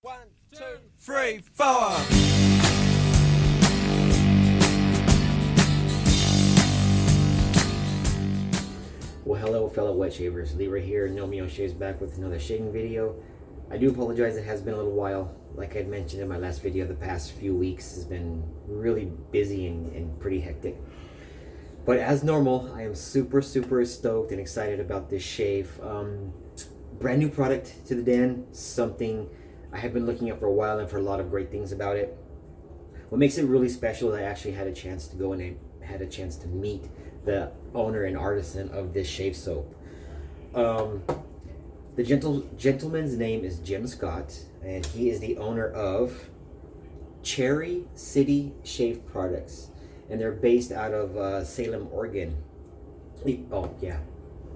1, 2, 3, 4. Well, hello fellow wet shavers, Leroy here, Nomeo Shaves back with another shaving video. I do apologize, it has been a little while. Like I had mentioned in my last video, the past few weeks has been really busy and pretty hectic. But as normal, I am super stoked and excited about this shave. Brand new product to the den, something I have been looking at for a while and for a lot of great things about it. What makes it really special is I actually had a chance to go in and had a chance to meet the owner and artisan of this shave soap. The gentleman's name is Jim Scott, and he is the owner of Cherry City Shave Products, and they're based out of Salem, Oregon. Oh yeah,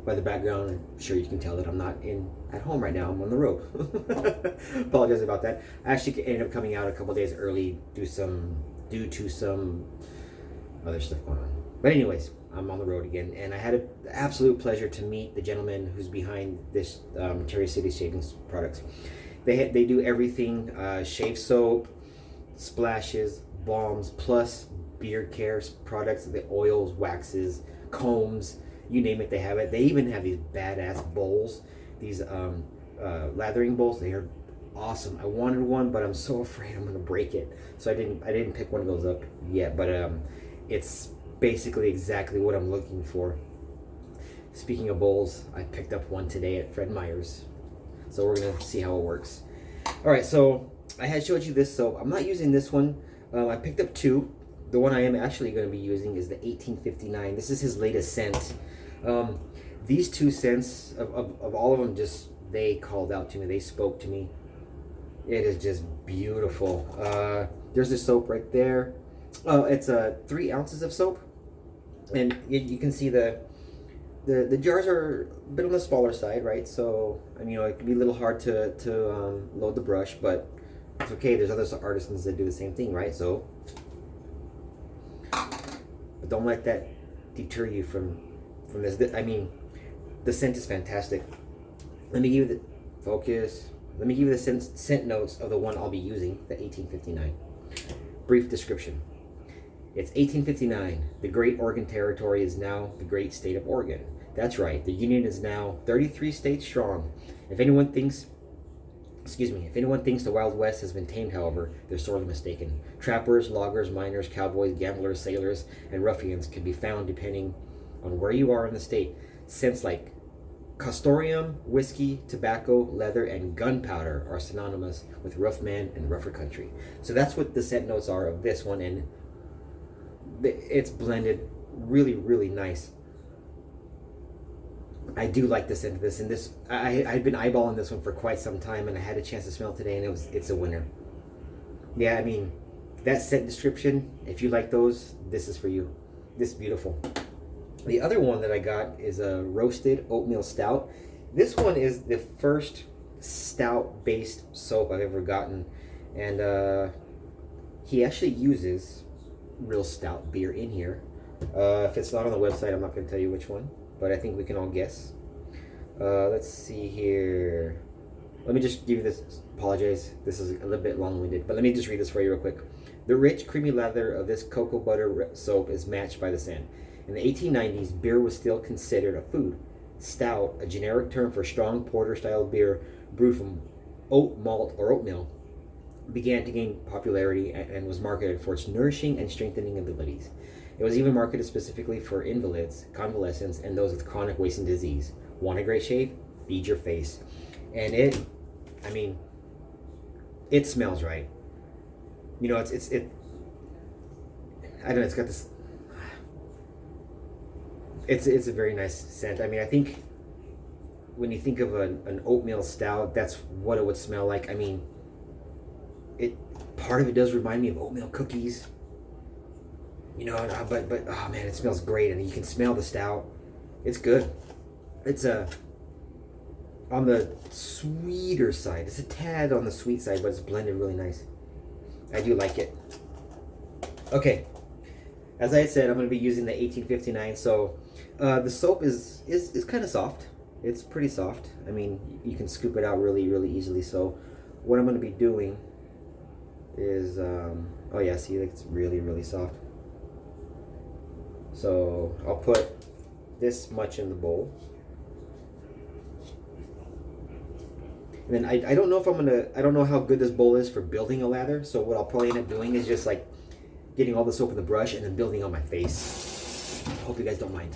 by the background, I'm sure you can tell that I'm not at home right now. I'm on the road. Apologize about that. I actually ended up coming out a couple days early due to some other stuff going on. But anyways, I'm on the road again, and I had an absolute pleasure to meet the gentleman who's behind this Cherry City Shaving Products. They do everything: shave soap, splashes, balms, plus beard care products, the oils, waxes, combs, you name it, they have it. They even have these badass bowls, these lathering bowls. They are awesome. I wanted one, but I'm so afraid I'm gonna break it, so I didn't pick one of those up yet. But it's basically exactly what I'm looking for. Speaking of bowls, I picked up one today at Fred Meyer's, so we're gonna see how it works. All right, so I had showed you this soap. I'm not using this one. I picked up two. The one I am actually going to be using is the 1859. This is his latest scent. These two scents, of all of them, just they called out to me. They spoke to me. It is just beautiful. There's the soap right there. It's 3 ounces of soap, and you can see the jars are a bit on the smaller side, right? So I mean, it can be a little hard to load the brush, but it's okay. There's other artisans that do the same thing, right? So. But don't let that deter you from this. I mean, the scent is fantastic. Let me give you the focus. Let me give you the scent notes of the one I'll be using, the 1859. Brief description. It's 1859. The Great Oregon Territory is now the great state of Oregon. That's right. The Union is now 33 states strong. If anyone thinks the Wild West has been tamed, however, they're sorely mistaken. Trappers, loggers, miners, cowboys, gamblers, sailors, and ruffians can be found depending on where you are in the state. Scents like castoreum, whiskey, tobacco, leather, and gunpowder are synonymous with rough man and rougher country. So that's what the scent notes are of this one, and it's blended really nice. I do like the scent of this, and this I've been eyeballing this one for quite some time, and I had a chance to smell it today, and it's a winner. Yeah, I mean, that scent description, if you like those, this is for you. This is beautiful. The other one that I got is a roasted oatmeal stout. This one is the first stout based soap I've ever gotten, and he actually uses real stout beer in here. If it's not on the website, I'm not going to tell you which one, but I think we can all guess. Let's see here. Let me just give you this. Apologize, this is a little bit long-winded, but let me just read this for you real quick. The rich, creamy lather of this cocoa butter soap is matched by the scent. In the 1890s, beer was still considered a food. Stout, a generic term for strong porter-style beer brewed from oat malt or oatmeal, began to gain popularity and was marketed for its nourishing and strengthening abilities. It was even marketed specifically for invalids, convalescents, and those with chronic wasting disease. Want a great shave? Feed your face. And it smells right. You know, it I don't know, it's got this, it's a very nice scent. I mean, I think when you think of an oatmeal stout, that's what it would smell like. I mean, part of it does remind me of oatmeal cookies. You know, but oh man, it smells great, and you can smell the stout. It's good. It's on the sweeter side. It's a tad on the sweet side, but it's blended really nice. I do like it. Okay, as I said, I'm going to be using the 1859. So the soap is kind of soft. It's pretty soft. I mean, you can scoop it out really easily. So what I'm going to be doing is, oh yeah, see, it's really, really soft. So I'll put this much in the bowl. And then I don't know if I don't know how good this bowl is for building a lather. So what I'll probably end up doing is just like getting all the soap in the brush and then building on my face. Hope you guys don't mind.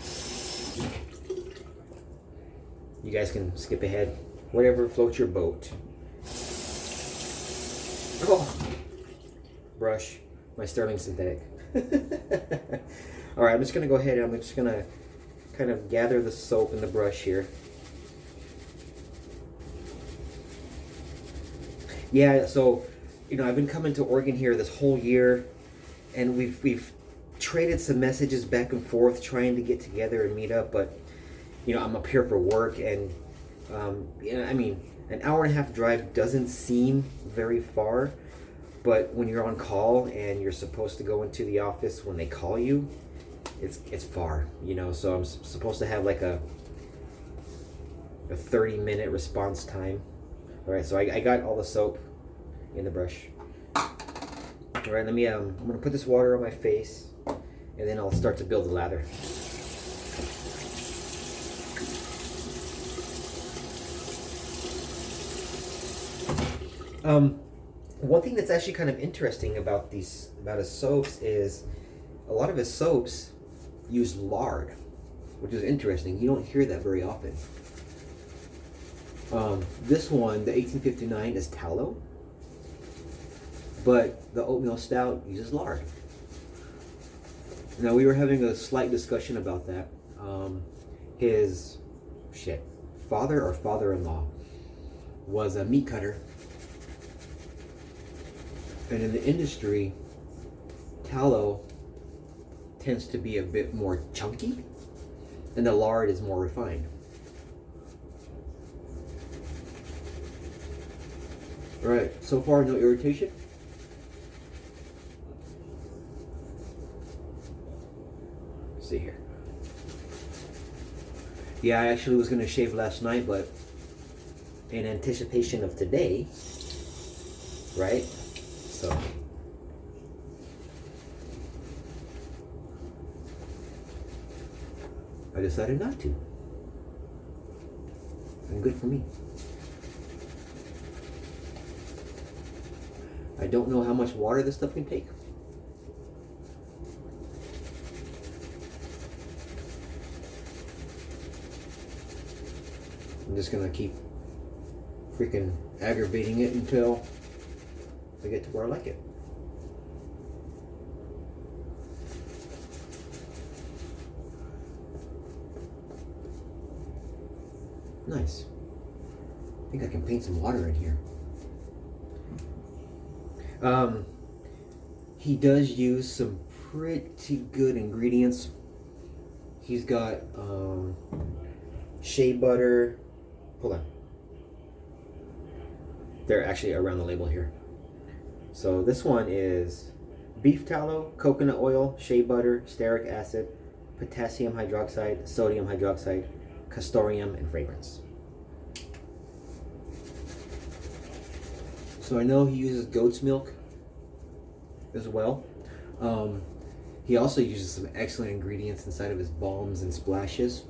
You guys can skip ahead. Whatever floats your boat. Oh. Brush. My Sterling Synthetic. Alright, I'm just going to go ahead and I'm just going to kind of gather the soap in the brush here. Yeah, so, you know, I've been coming to Oregon here this whole year, and we've traded some messages back and forth trying to get together and meet up, but, you know, I'm up here for work, and, you know, I mean, an hour and a half drive doesn't seem very far, but when you're on call and you're supposed to go into the office when they call you, it's far, you know, so I'm supposed to have like a 30-minute response time. Alright, so I got all the soap in the brush. Alright, let me, I'm going to put this water on my face, and then I'll start to build the lather. One thing that's actually kind of interesting about his soaps is a lot of his soaps use lard, which is interesting. You don't hear that very often. This one, the 1859, is tallow, but the oatmeal stout uses lard. Now, we were having a slight discussion about that. His father or father-in-law was a meat cutter, and in the industry, tallow tends to be a bit more chunky, and the lard is more refined. Alright, so far no irritation. Let's see here. Yeah, I actually was going to shave last night, but in anticipation of today, right? So I decided not to. And good for me. I don't know how much water this stuff can take. I'm just gonna keep freaking aggravating it until I get to where I like it. Nice. I think I can paint some water in here. He does use some pretty good ingredients. He's got shea butter. Hold on. They're actually around the label here. So this one is beef tallow, coconut oil, shea butter, stearic acid, potassium hydroxide, sodium hydroxide, castoreum, and fragrance. So I know he uses goat's milk as well. He also uses some excellent ingredients inside of his balms and splashes.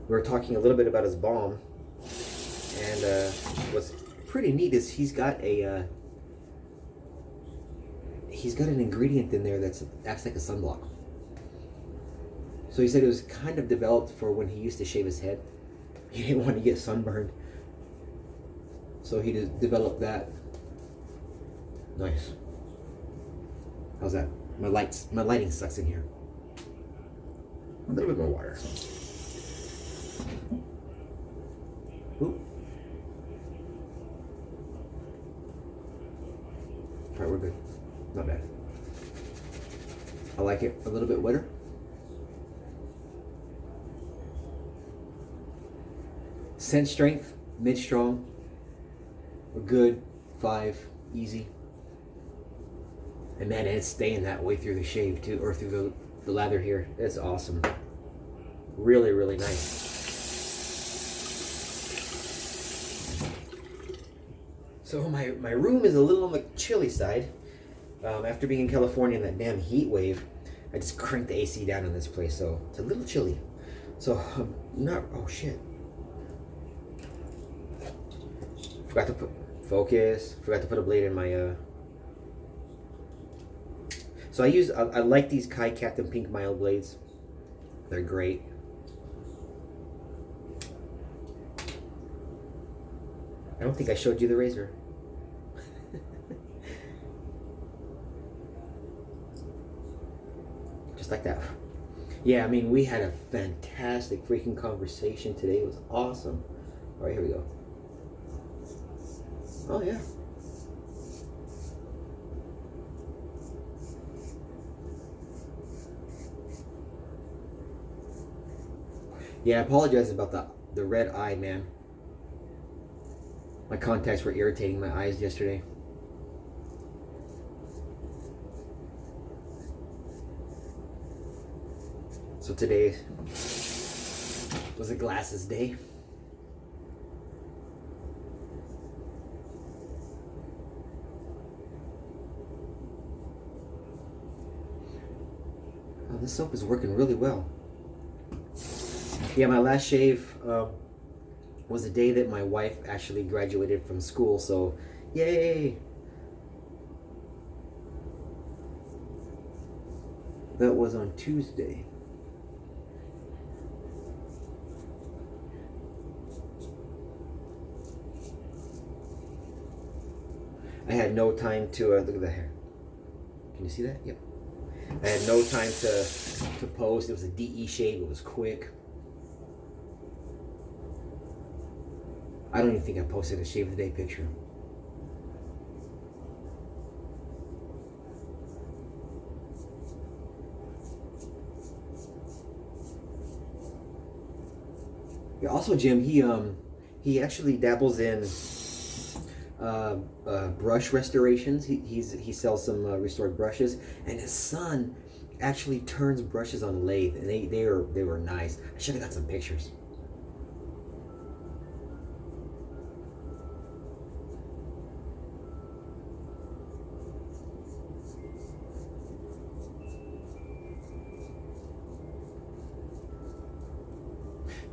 We were talking a little bit about his balm, and what's pretty neat is he's got an ingredient in there that acts like a sunblock. So he said it was kind of developed for when he used to shave his head. He didn't want to get sunburned, so he developed that. Nice. How's that? My lighting sucks in here. A little bit more water. Ooh. Alright, we're good. Not bad. I like it a little bit wetter. Scent strength, mid-strong. A good 5, easy. And man, it's staying that way through the shave too, or through the lather here. It's awesome. Really, really nice. So my room is a little on the chilly side. After being in California in that damn heat wave, I just cranked the AC down in this place, so it's a little chilly. So I'm not. Oh shit! Forgot to put focus. Forgot to put a blade in my. So I like these Kai Captain Pink mild blades. They're great. I don't think I showed you the razor. Just like that. Yeah, I mean, we had a fantastic freaking conversation today. It was awesome. All right, here we go. Oh, yeah. Yeah, I apologize about the red eye, man. My contacts were irritating my eyes yesterday. So today was a glasses day. Oh, this soap is working really well. Yeah, my last shave was the day that my wife actually graduated from school, so yay! That was on Tuesday. I had no time to look at the hair. Can you see that? Yep. I had no time to post. It was a DE shave. It was quick. I don't even think I posted a shave of the day picture. Yeah, also Jim, he actually dabbles in brush restorations. He sells some restored brushes, and his son actually turns brushes on lathe, and they were nice. I should have got some pictures.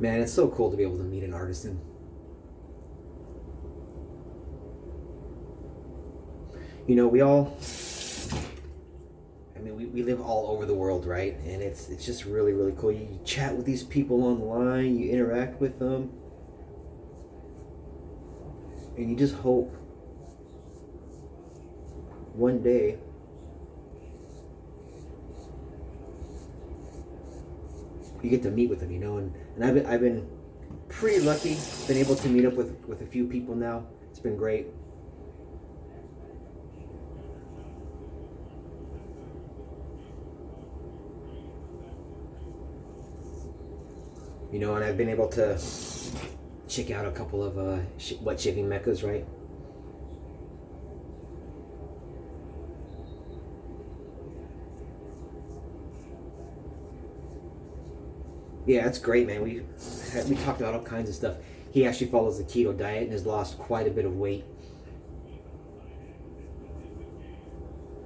Man, it's so cool to be able to meet an artisan. You know, we live all over the world, right? And it's just really, really cool. You chat with these people online, you interact with them, and you just hope one day you get to meet with them, you know. And I've been pretty lucky, been able to meet up with a few people now. It's been great. You know, and I've been able to check out a couple of wet shaving meccas, right? Yeah, it's great, man. We talked about all kinds of stuff. He actually follows the keto diet and has lost quite a bit of weight.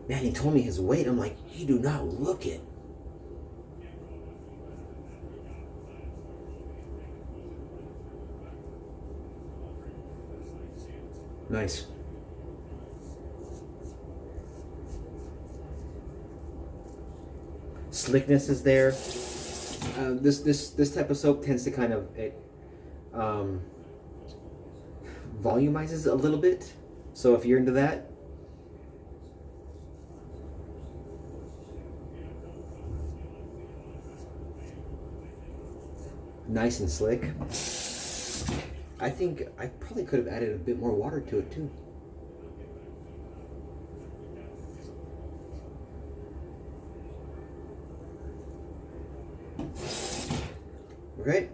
Man, he told me his weight. I'm like, you do not look it. Nice. Slickness is there. This type of soap tends to kind of volumizes a little bit. So if you're into that, nice and slick. I think I probably could have added a bit more water to it too. Okay,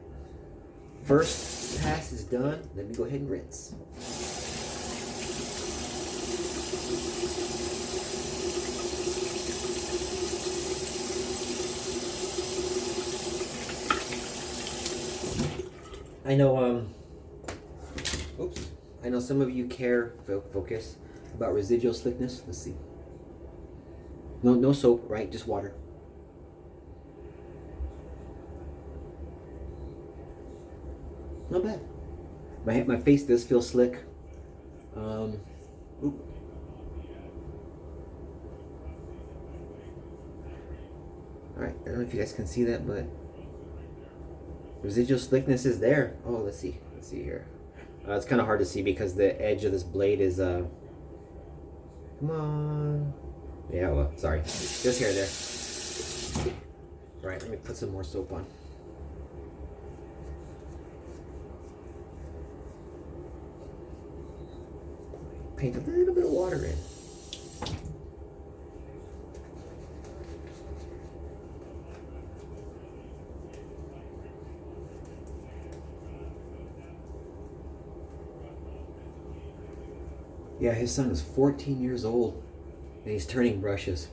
first pass is done. Let me go ahead and rinse. I I know some of you care, focus, about residual slickness. Let's see. No soap, right? Just water. Not bad. My face does feel slick. Oop. Alright, I don't know if you guys can see that, but residual slickness is there. Oh, let's see here. It's kind of hard to see because the edge of this blade is come on. Yeah, well, sorry. Just here there. Alright, let me put some more soap on. Paint a little bit of water in. Yeah, his son is 14 years old and he's turning brushes.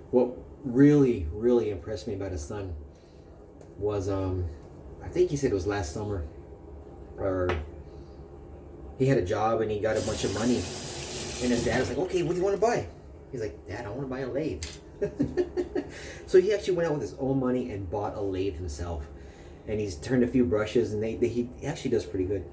What really, really impressed me about his son was, I think he said it was last summer, or he had a job and he got a bunch of money. And his dad was like, okay, what do you want to buy? He's like, Dad, I want to buy a lathe. So he actually went out with his own money and bought a lathe himself. And he's turned a few brushes and he actually does pretty good.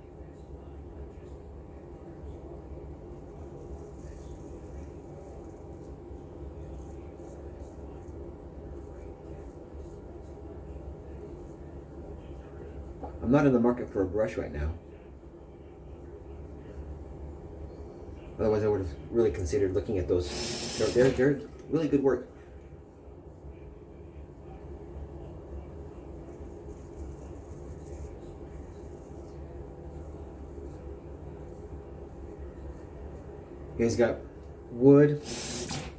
I'm not in the market for a brush right now. Otherwise, I would have really considered looking at those. They're really good work. He's got wood.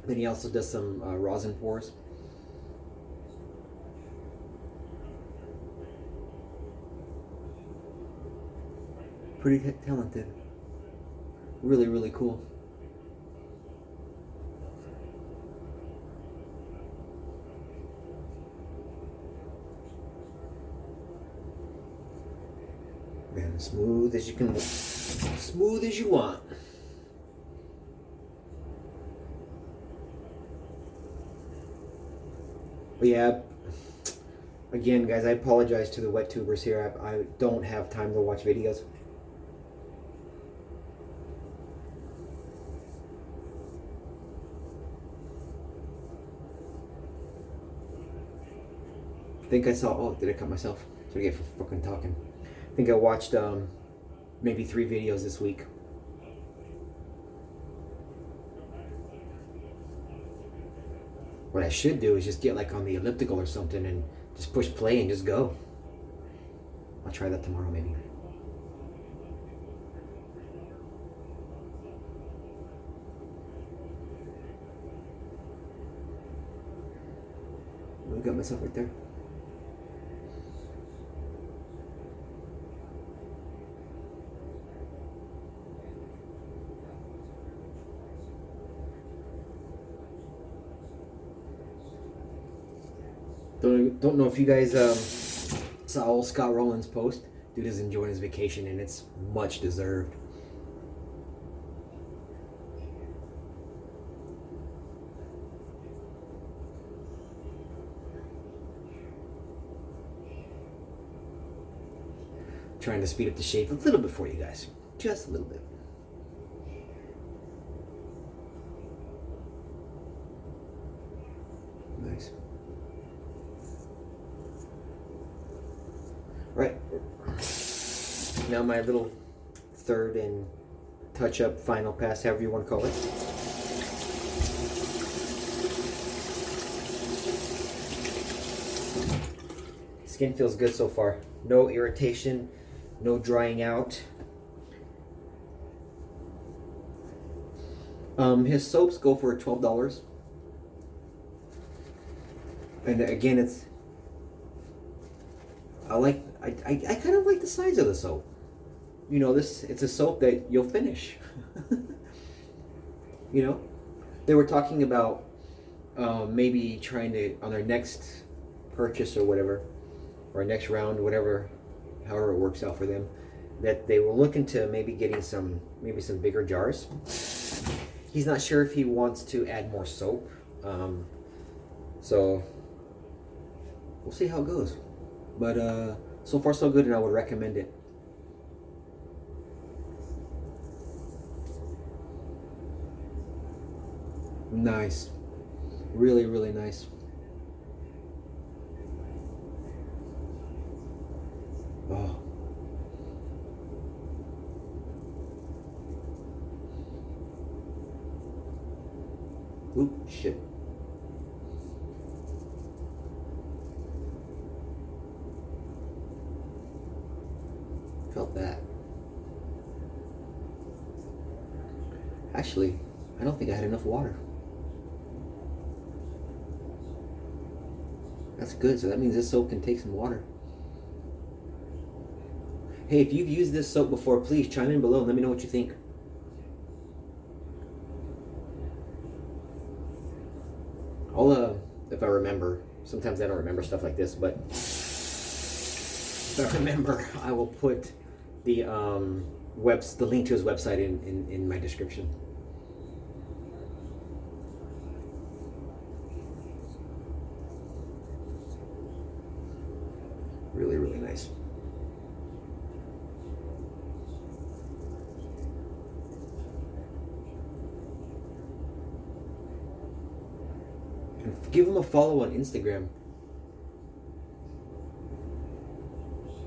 Then he also does some rosin pours. Pretty talented. Really, really cool. Man, smooth as you can, smooth as you want. But yeah, again, guys, I apologize to the wet tubers here. I don't have time to watch videos. I think I saw, oh, did I cut myself? That's what I get for fucking talking. I think I watched maybe 3 videos this week. What I should do is just get like on the elliptical or something and just push play and just go. I'll try that tomorrow maybe. I got myself right there. Don't know if you guys saw old Scott Rowland's post. Dude is enjoying his vacation and it's much deserved. Trying to speed up the shave a little bit for you guys. Just a little bit. Nice. Right. Now my little third and touch-up final pass, however you want to call it. Skin feels good so far. No irritation, no drying out. His soaps go for $12. And again, it's I kind of like the size of the soap. You know, it's a soap that you'll finish. You know, they were talking about maybe trying to, on their next purchase or whatever, or next round, whatever, however it works out for them, that they will look into maybe getting maybe some bigger jars. He's not sure if he wants to add more soap. So we'll see how it goes. But so far so good, and I would recommend it. Nice. Really, really nice. Oh. Oop, shit. Felt that. Actually, I don't think I had enough water. That's good, so that means this soap can take some water. Hey, if you've used this soap before, please chime in below and let me know what you think. I'll, if I remember, sometimes I don't remember stuff like this, but if I remember, I will put the the link to his website in my description. Really, really nice. And give him a follow on Instagram.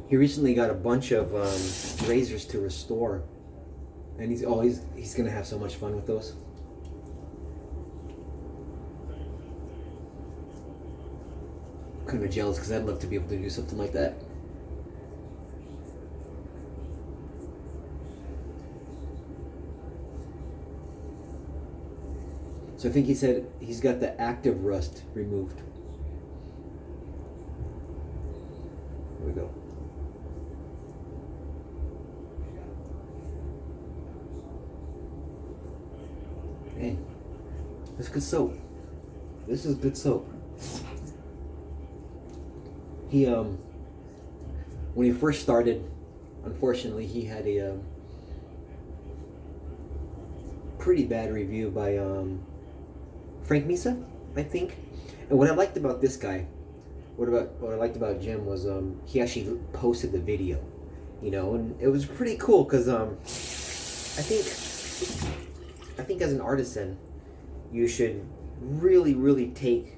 He recently got a bunch of razors to restore, and he's gonna have so much fun with those. Kind of jealous because I'd love to be able to do something like that. So I think he said he's got the active rust removed. Here we go. Hey, this is good soap. This is good soap. He when he first started, unfortunately, he had a pretty bad review by Frank Misa, I think. And what I liked about this guy, what I liked about Jim was he actually posted the video, you know, and it was pretty cool because I think as an artisan, you should really take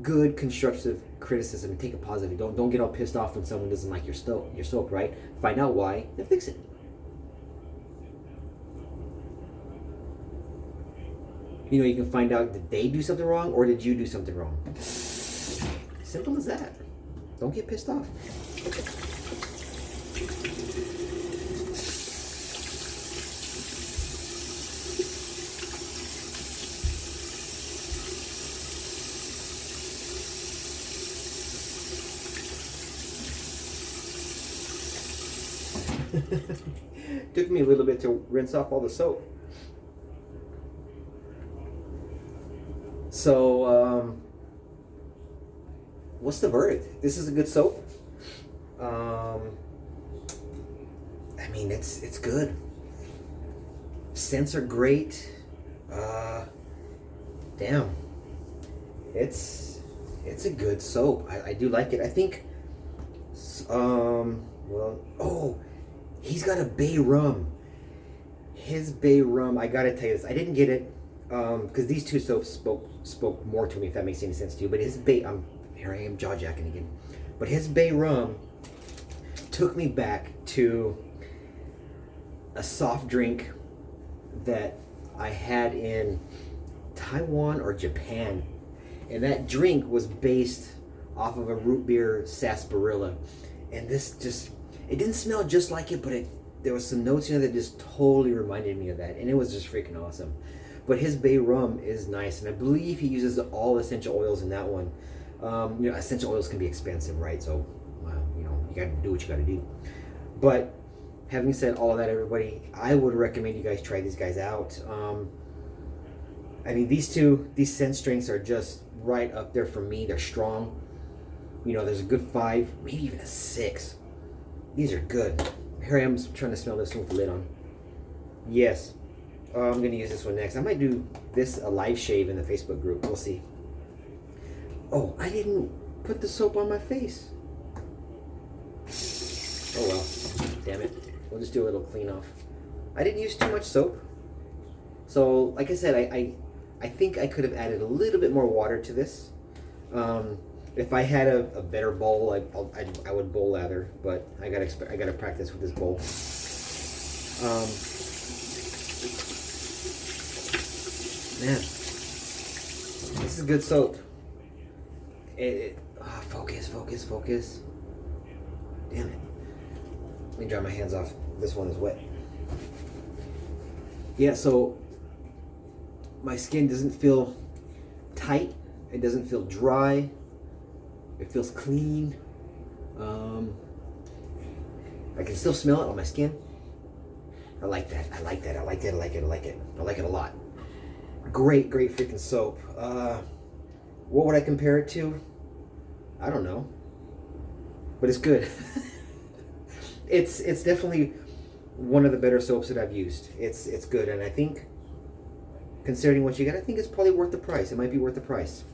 good constructive criticism and take it positive. Don't get all pissed off when someone doesn't like your soap, right? Find out why and fix it. You know, you can find out, did they do something wrong or did you do something wrong? Simple as that. Don't get pissed off. Took me a little bit to rinse off all the soap. So, what's the verdict? This is a good soap. I mean, it's good. Scents are great. Damn. It's a good soap. I do like it. I think. Well, oh. He's got a bay rum. His bay rum, I gotta tell you this. I didn't get it because these two soaps spoke more to me, if that makes any sense to you. But his bay, here I am jaw jacking again. But his bay rum took me back to a soft drink that I had in Taiwan or Japan, and that drink was based off of a root beer sarsaparilla, and this just. It didn't smell just like it, but there was some notes in it that just totally reminded me of that, and it was just freaking awesome. But his bay rum is nice, and I believe he uses all essential oils in that one. You know, essential oils can be expensive, right? So, you know, you gotta do what you gotta do. But having said all of that, everybody, I would recommend you guys try these guys out. I mean, these scent strengths are just right up there for me. They're strong. You know, there's a good 5, maybe even a 6. These are good. Here I am trying to smell this one with the lid on. Yes. I'm going to use this one next. I might do this a live shave in the Facebook group. We'll see. Oh, I didn't put the soap on my face. Oh well. Damn it. We'll just do a little clean off. I didn't use too much soap. So, like I said, I think I could have added a little bit more water to this. If I had a better bowl, I would bowl lather, but I gotta practice with this bowl. Man, this is good soap. Focus. Damn it. Let me dry my hands off. This one is wet. Yeah, so my skin doesn't feel tight. It doesn't feel dry. It feels clean. I can still smell it on my skin. I like that. I like it a lot. Great freaking soap. What would I compare it to? I don't know. But it's good. It's definitely one of the better soaps that I've used. It's good, and I think, considering what you get, I think it's probably worth the price. It might be worth the price.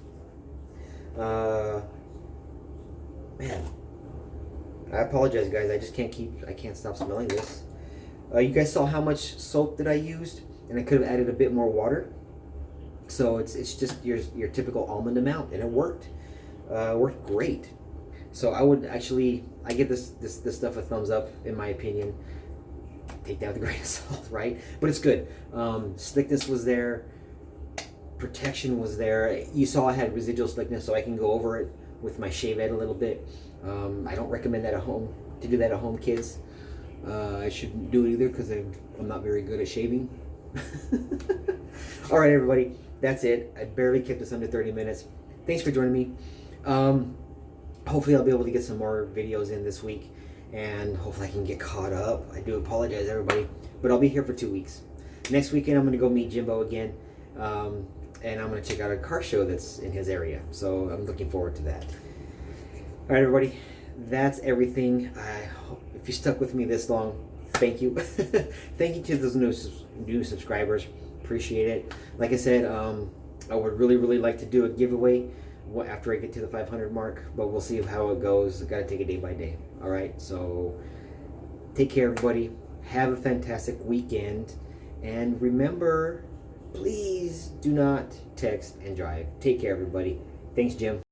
Man, I apologize, guys. I can't stop smelling this. You guys saw how much soap that I used, and I could have added a bit more water. So it's just your typical almond amount, and it worked. Worked great. So I give this stuff a thumbs up, in my opinion. Take that with a grain of salt, right? But it's good. Slickness was there. Protection was there. You saw I had residual slickness, so I can go over it with my shave head a little bit. I don't recommend that at home. To do that at home, kids. I shouldn't do it either because I'm not very good at shaving. All right, everybody. That's it. I barely kept this under 30 minutes. Thanks for joining me. Hopefully I'll be able to get some more videos in this week, and hopefully I can get caught up. I do apologize, everybody, but I'll be here for 2 weeks. Next weekend I'm going to go meet Jimbo again, and I'm going to check out a car show that's in his area, so I'm looking forward to that. All right, everybody, that's everything. If you stuck with me this long, thank you. Thank you to those new subscribers. Appreciate it. Like I said, I would really like to do a giveaway after I get to the 500 mark, but we'll see how it goes. I gotta take it day by day. All right, so take care, everybody. Have a fantastic weekend, and remember, please do not text and drive. Take care, everybody. Thanks, Jim.